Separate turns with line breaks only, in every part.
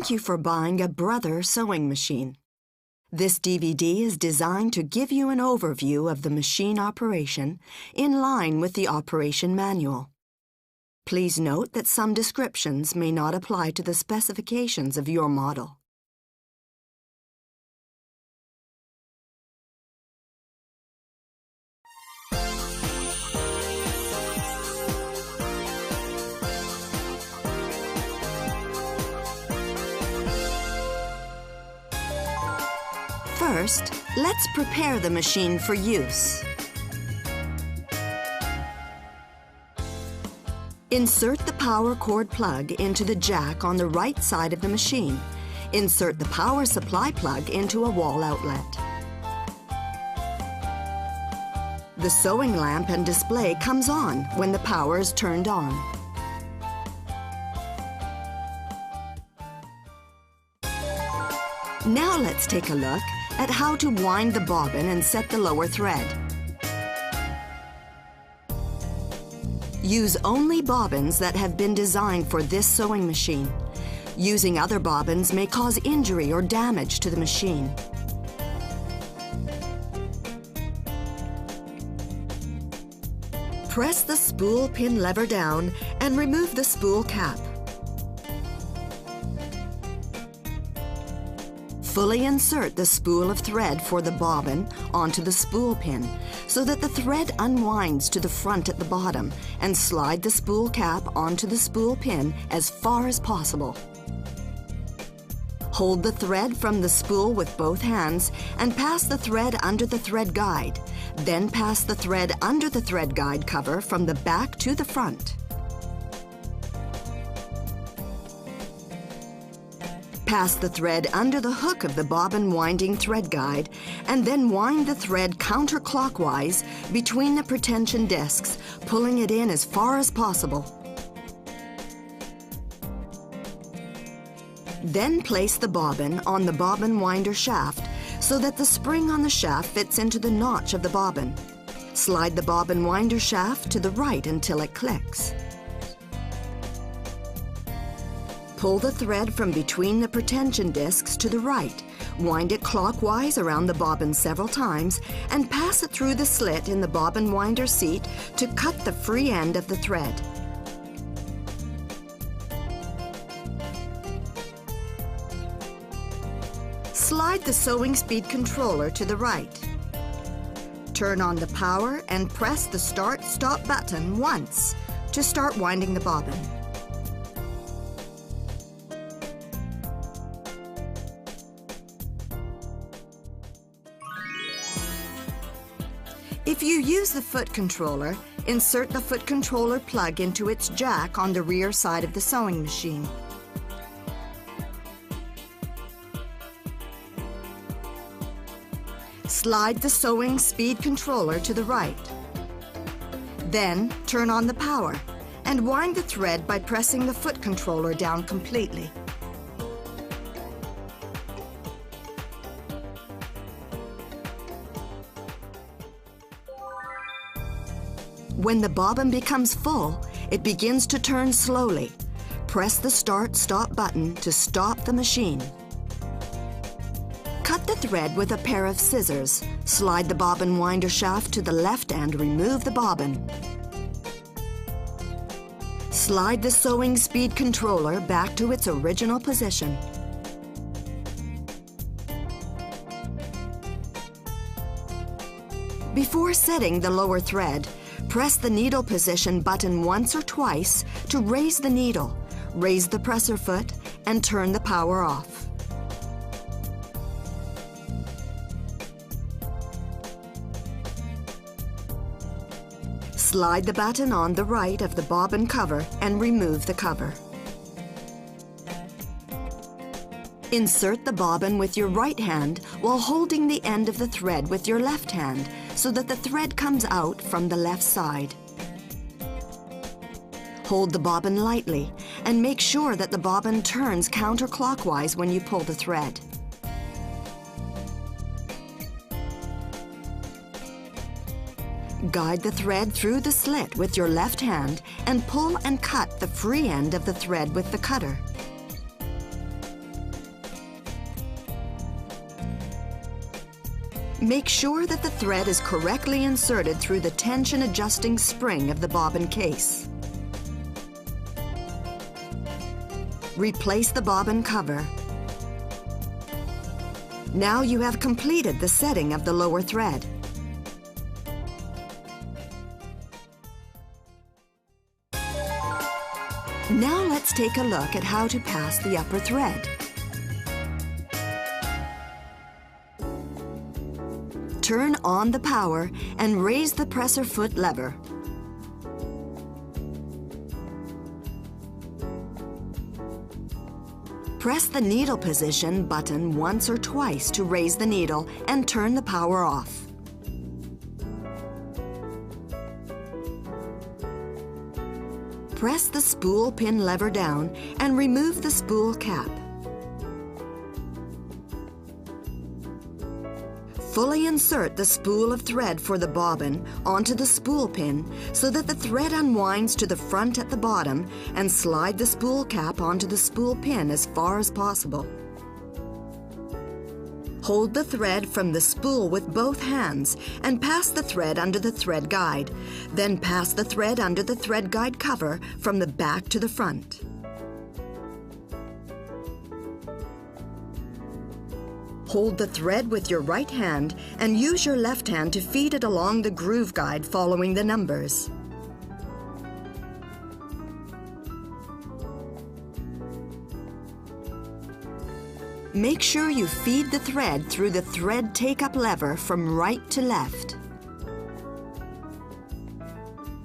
Thank you for buying a Brother sewing machine. This DVD is designed to give you an overview of the machine operation in line with the operation manual. Please note that some descriptions may not apply to the specifications of your model. First, let's prepare the machine for use. Insert the power cord plug into the jack on the right side of the machine. Insert the power supply plug into a wall outlet. The sewing lamp and display comes on when the power is turned on. Now let's take a look at how to wind the bobbin and set the lower thread. Use only bobbins that have been designed for this sewing machine. Using other bobbins may cause injury or damage to the machine. Press the spool pin lever down and remove the spool cap. Fully insert the spool of thread for the bobbin onto the spool pin so that the thread unwinds to the front at the bottom, and slide the spool cap onto the spool pin as far as possible. Hold the thread from the spool with both hands and pass the thread under the thread guide. Then pass the thread under the thread guide cover from the back to the front. Pass the thread under the hook of the bobbin winding thread guide and then wind the thread counterclockwise between the pretension discs, pulling it in as far as possible. Then place the bobbin on the bobbin winder shaft so that the spring on the shaft fits into the notch of the bobbin. Slide the bobbin winder shaft to the right until it clicks. Pull the thread from between the pretension discs to the right, wind it clockwise around the bobbin several times, and pass it through the slit in the bobbin winder seat to cut the free end of the thread. Slide the sewing speed controller to the right. Turn on the power and press the start-stop button once to start winding the bobbin. If you use the foot controller, insert the foot controller plug into its jack on the rear side of the sewing machine. Slide the sewing speed controller to the right. Then turn on the power and wind the thread by pressing the foot controller down completely. When the bobbin becomes full, it begins to turn slowly. Press the start-stop button to stop the machine. Cut the thread with a pair of scissors. Slide the bobbin winder shaft to the left and remove the bobbin. Slide the sewing speed controller back to its original position. Before setting the lower thread, press the needle position button once or twice to raise the needle, raise the presser foot, and turn the power off. Slide the button on the right of the bobbin cover and remove the cover. Insert the bobbin with your right hand while holding the end of the thread with your left hand so that the thread comes out from the left side. Hold the bobbin lightly and make sure that the bobbin turns counterclockwise when you pull the thread. Guide the thread through the slit with your left hand and pull and cut the free end of the thread with the cutter. Make sure that the thread is correctly inserted through the tension adjusting spring of the bobbin case. Replace the bobbin cover. Now you have completed the setting of the lower thread. Now let's take a look at how to pass the upper thread. Turn on the power and raise the presser foot lever. Press the needle position button once or twice to raise the needle and turn the power off. Press the spool pin lever down and remove the spool cap. Fully insert the spool of thread for the bobbin onto the spool pin so that the thread unwinds to the front at the bottom, and slide the spool cap onto the spool pin as far as possible. Hold the thread from the spool with both hands and pass the thread under the thread guide. Then pass the thread under the thread guide cover from the back to the front. Hold the thread with your right hand and use your left hand to feed it along the groove guide following the numbers. Make sure you feed the thread through the thread take-up lever from right to left.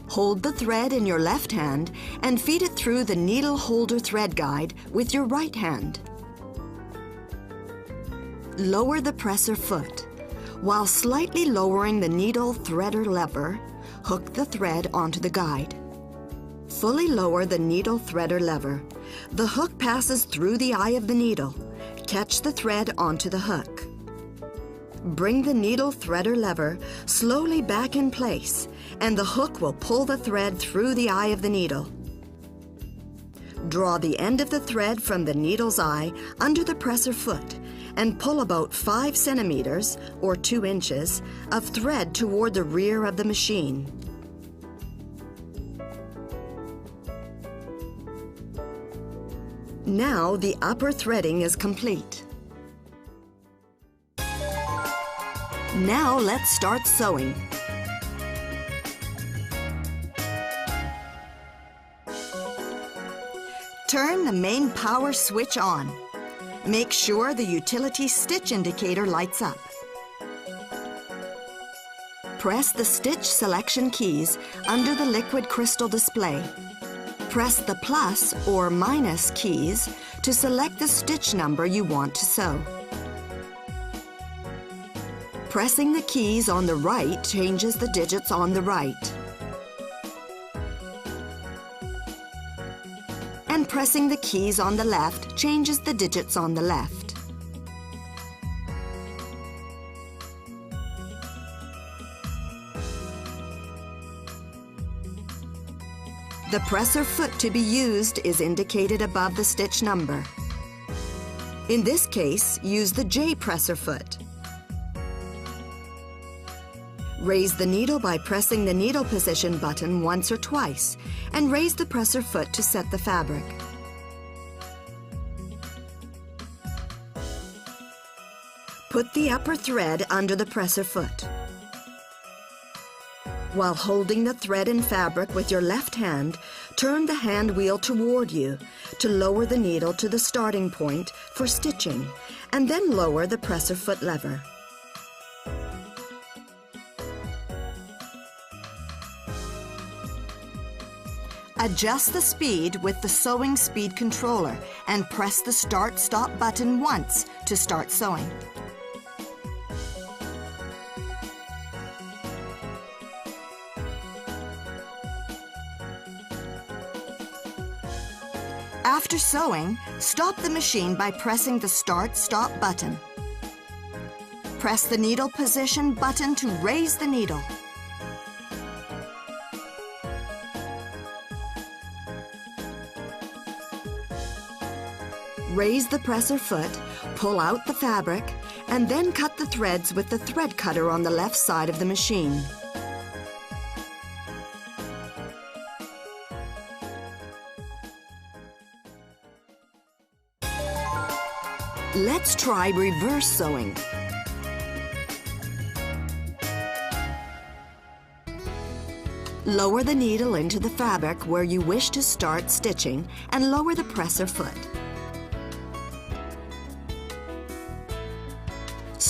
Hold the thread in your left hand and feed it through the needle holder thread guide with your right hand. Lower the presser foot. While slightly lowering the needle threader lever, hook the thread onto the guide. Fully lower the needle threader lever. The hook passes through the eye of the needle. Catch the thread onto the hook. Bring the needle threader lever slowly back in place, and the hook will pull the thread through the eye of the needle. Draw the end of the thread from the needle's eye under the presser foot and pull about 5 centimeters, or 2 inches, of thread toward the rear of the machine. Now the upper threading is complete. Now let's start sewing. Turn the main power switch on. Make sure the utility stitch indicator lights up. Press the stitch selection keys under the liquid crystal display. Press the plus or minus keys to select the stitch number you want to sew. Pressing the keys on the right changes the digits on the right. And pressing the keys on the left changes the digits on the left. The presser foot to be used is indicated above the stitch number. In this case, use the J presser foot. Raise the needle by pressing the needle position button once or twice, and raise the presser foot to set the fabric. Put the upper thread under the presser foot. While holding the thread and fabric with your left hand, turn the hand wheel toward you to lower the needle to the starting point for stitching, and then lower the presser foot lever. Adjust the speed with the sewing speed controller and press the Start-Stop button once to start sewing. After sewing, stop the machine by pressing the Start-Stop button. Press the needle position button to raise the needle. Raise the presser foot, pull out the fabric, and then cut the threads with the thread cutter on the left side of the machine. Let's try reverse sewing. Lower the needle into the fabric where you wish to start stitching and lower the presser foot.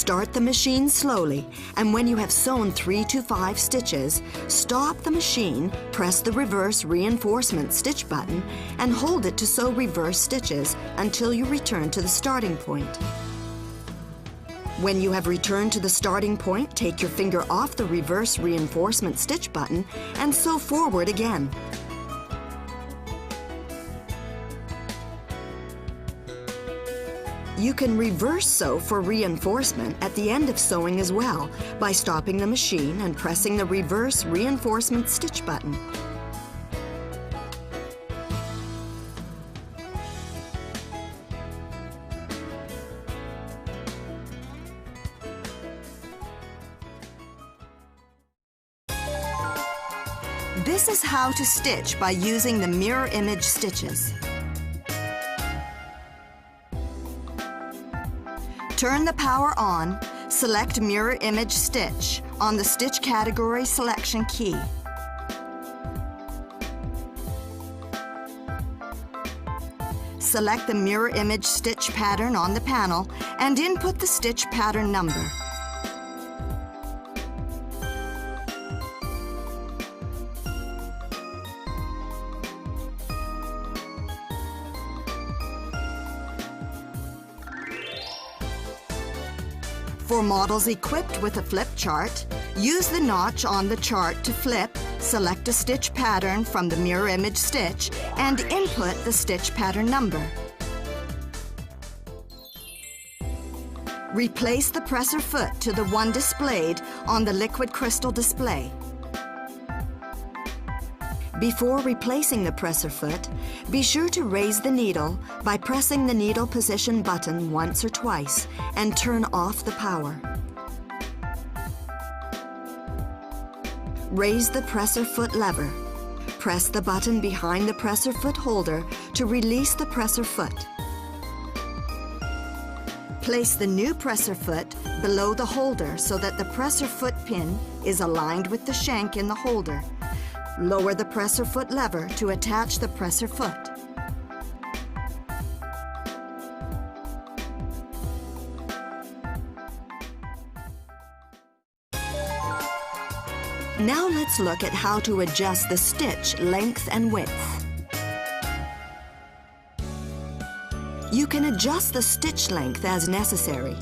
Start the machine slowly, and when you have sewn 3 to 5 stitches, stop the machine, press the reverse reinforcement stitch button, and hold it to sew reverse stitches until you return to the starting point. When you have returned to the starting point, take your finger off the reverse reinforcement stitch button and sew forward again. You can reverse sew for reinforcement at the end of sewing as well by stopping the machine and pressing the reverse reinforcement stitch button. This is how to stitch by using the mirror image stitches. Turn the power on, select Mirror Image Stitch on the Stitch Category Selection key. Select the Mirror Image Stitch pattern on the panel and input the stitch pattern number. For models equipped with a flip chart, use the notch on the chart to flip, select a stitch pattern from the mirror image stitch, and input the stitch pattern number. Replace the presser foot to the one displayed on the liquid crystal display. Before replacing the presser foot, be sure to raise the needle by pressing the needle position button once or twice and turn off the power. Raise the presser foot lever. Press the button behind the presser foot holder to release the presser foot. Place the new presser foot below the holder so that the presser foot pin is aligned with the shank in the holder. Lower the presser foot lever to attach the presser foot. Now let's look at how to adjust the stitch length and width. You can adjust the stitch length as necessary.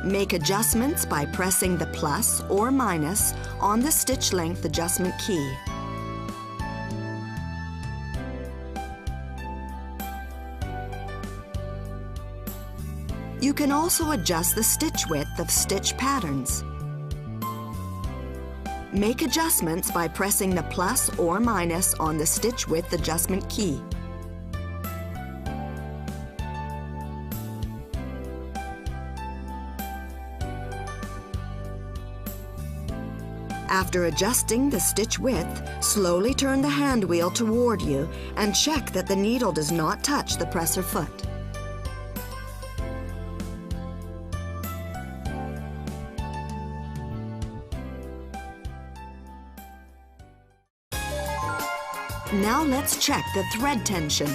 Make adjustments by pressing the plus or minus on the stitch length adjustment key. You can also adjust the stitch width of stitch patterns. Make adjustments by pressing the plus or minus on the stitch width adjustment key. After adjusting the stitch width, slowly turn the hand wheel toward you and check that the needle does not touch the presser foot. Now let's check the thread tension.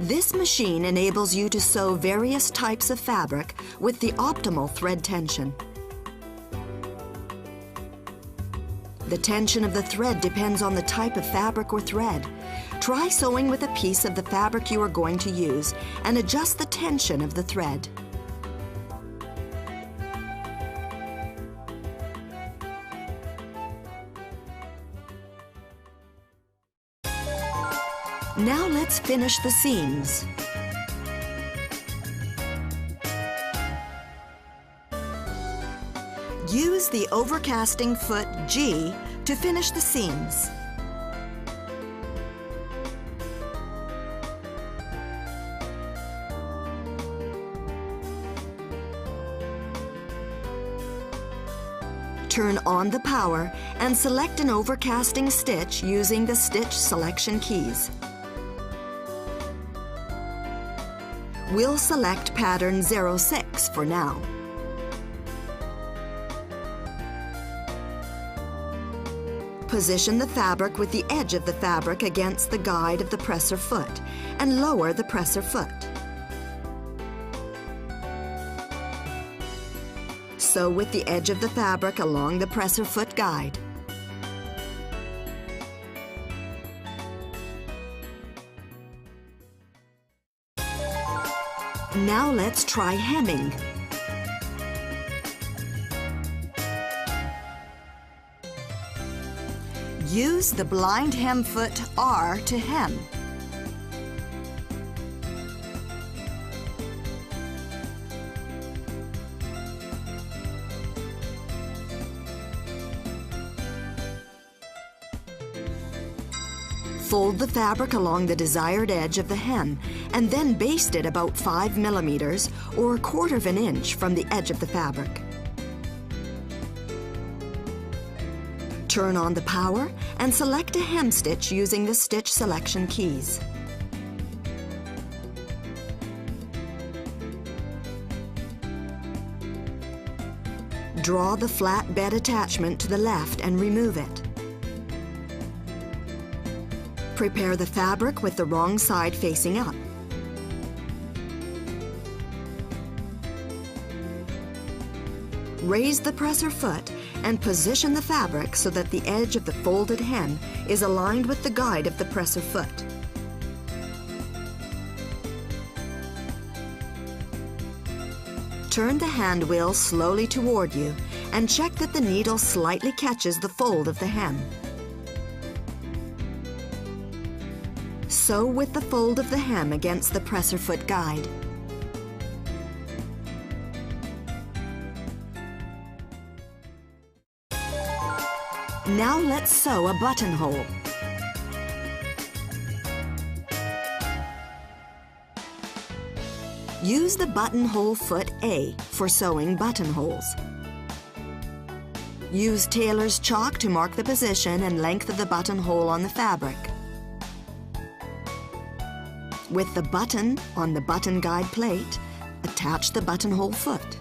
This machine enables you to sew various types of fabric with the optimal thread tension. The tension of the thread depends on the type of fabric or thread. Try sewing with a piece of the fabric you are going to use and adjust the tension of the thread. Now let's finish the seams. Use the overcasting foot G to finish the seams. Turn on the power and select an overcasting stitch using the stitch selection keys. We'll select pattern 06 for now. Position the fabric with the edge of the fabric against the guide of the presser foot and lower the presser foot. Sew with the edge of the fabric along the presser foot guide. Now let's try hemming. Use the blind hem foot R to hem. Fold the fabric along the desired edge of the hem and then baste it about 5 millimeters or 1/4 of an inch from the edge of the fabric. Turn on the power and select a hem stitch using the stitch selection keys. Draw the flat bed attachment to the left and remove it. Prepare the fabric with the wrong side facing up. Raise the presser foot and position the fabric so that the edge of the folded hem is aligned with the guide of the presser foot. Turn the hand wheel slowly toward you and check that the needle slightly catches the fold of the hem. Sew with the fold of the hem against the presser foot guide. Now let's sew a buttonhole. Use the buttonhole foot A for sewing buttonholes. Use tailor's chalk to mark the position and length of the buttonhole on the fabric. With the button on the button guide plate, attach the buttonhole foot.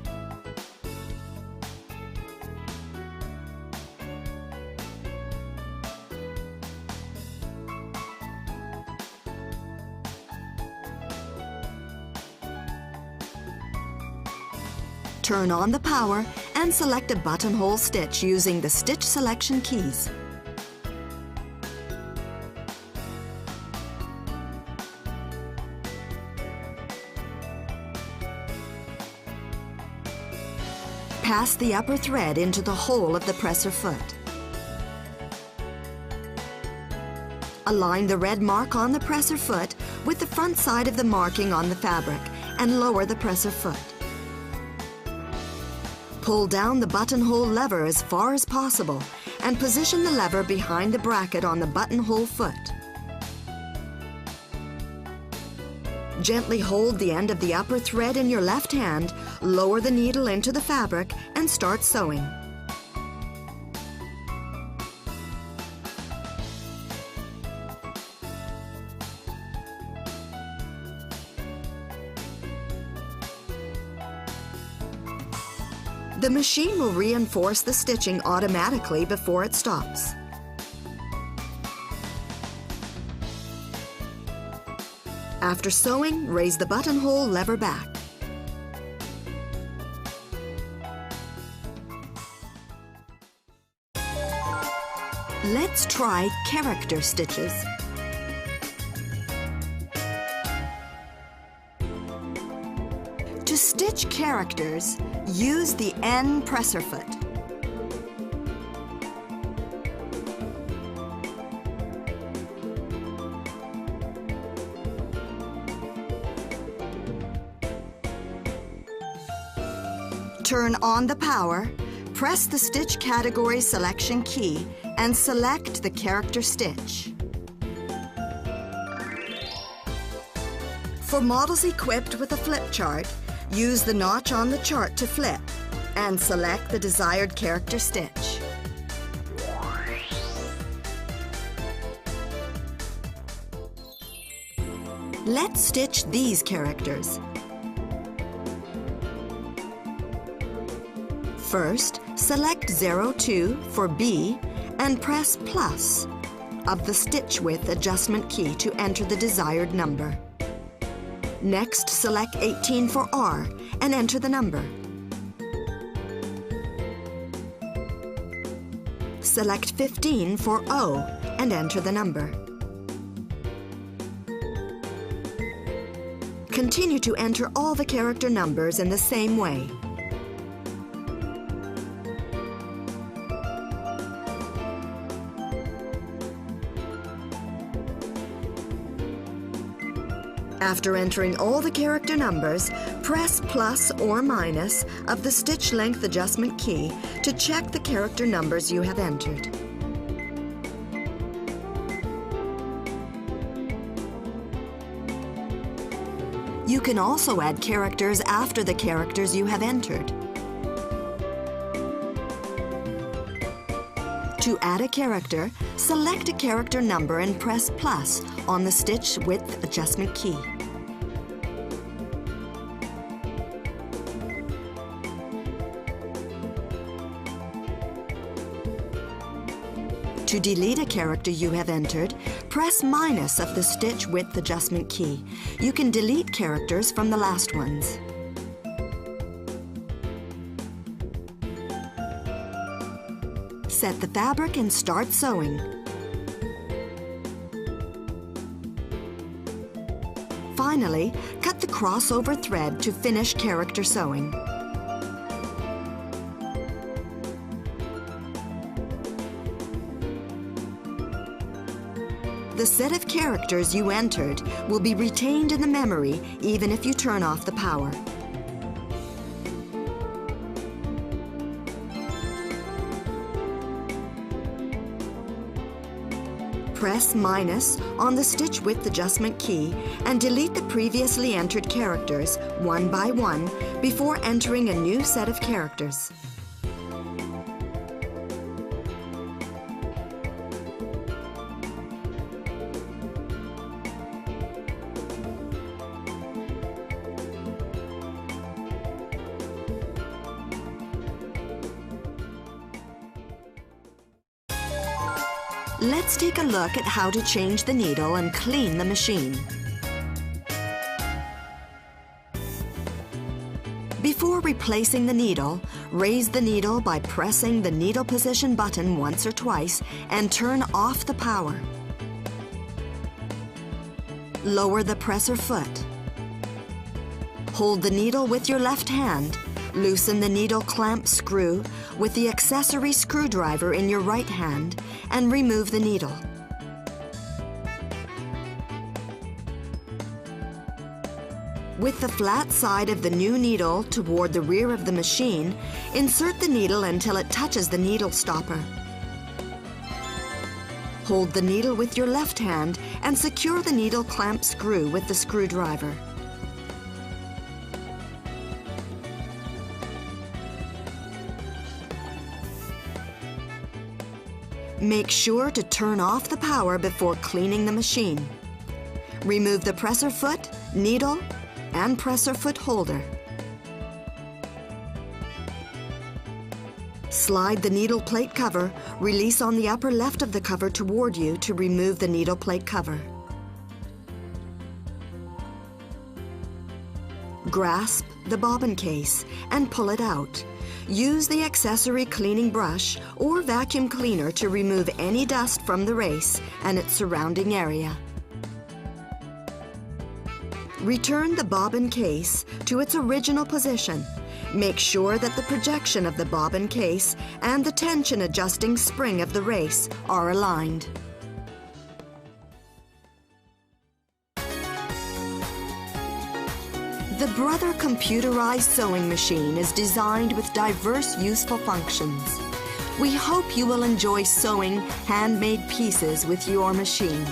Turn on the power and select a buttonhole stitch using the stitch selection keys. Pass the upper thread into the hole of the presser foot. Align the red mark on the presser foot with the front side of the marking on the fabric and lower the presser foot. Pull down the buttonhole lever as far as possible and position the lever behind the bracket on the buttonhole foot. Gently hold the end of the upper thread in your left hand, lower the needle into the fabric, and start sewing. The machine will reinforce the stitching automatically before it stops. After sewing, raise the buttonhole lever back. Let's try character stitches. To stitch characters, use the N presser foot. Turn on the power, press the stitch category selection key, and select the character stitch. For models equipped with a flip chart, use the notch on the chart to flip and select the desired character stitch. Let's stitch these characters. First, select 02 for B and press plus of the stitch width adjustment key to enter the desired number. Next, select 18 for R and enter the number. Select 15 for O and enter the number. Continue to enter all the character numbers in the same way. After entering all the character numbers, press plus or minus of the stitch length adjustment key to check the character numbers you have entered. You can also add characters after the characters you have entered. To add a character, select a character number and press plus on the stitch width adjustment key. To delete a character you have entered, press minus of the stitch width adjustment key. You can delete characters from the last ones. Set the fabric and start sewing. Finally, cut the crossover thread to finish character sewing. The set of characters you entered will be retained in the memory even if you turn off the power. Press minus on the stitch width adjustment key and delete the previously entered characters one by one before entering a new set of characters. Let's take a look at how to change the needle and clean the machine. Before replacing the needle, raise the needle by pressing the needle position button once or twice and turn off the power. Lower the presser foot. Hold the needle with your left hand. Loosen the needle clamp screw with the accessory screwdriver in your right hand and remove the needle. With the flat side of the new needle toward the rear of the machine, insert the needle until it touches the needle stopper. Hold the needle with your left hand and secure the needle clamp screw with the screwdriver. Make sure to turn off the power before cleaning the machine. Remove the presser foot, needle, and presser foot holder. Slide the needle plate cover, release on the upper left of the cover toward you to remove the needle plate cover. Grasp the bobbin case and pull it out. Use the accessory cleaning brush or vacuum cleaner to remove any dust from the race and its surrounding area. Return the bobbin case to its original position. Make sure that the projection of the bobbin case and the tension adjusting spring of the race are aligned. The Brother Computerized sewing machine is designed with diverse useful functions. We hope you will enjoy sewing handmade pieces with your machine.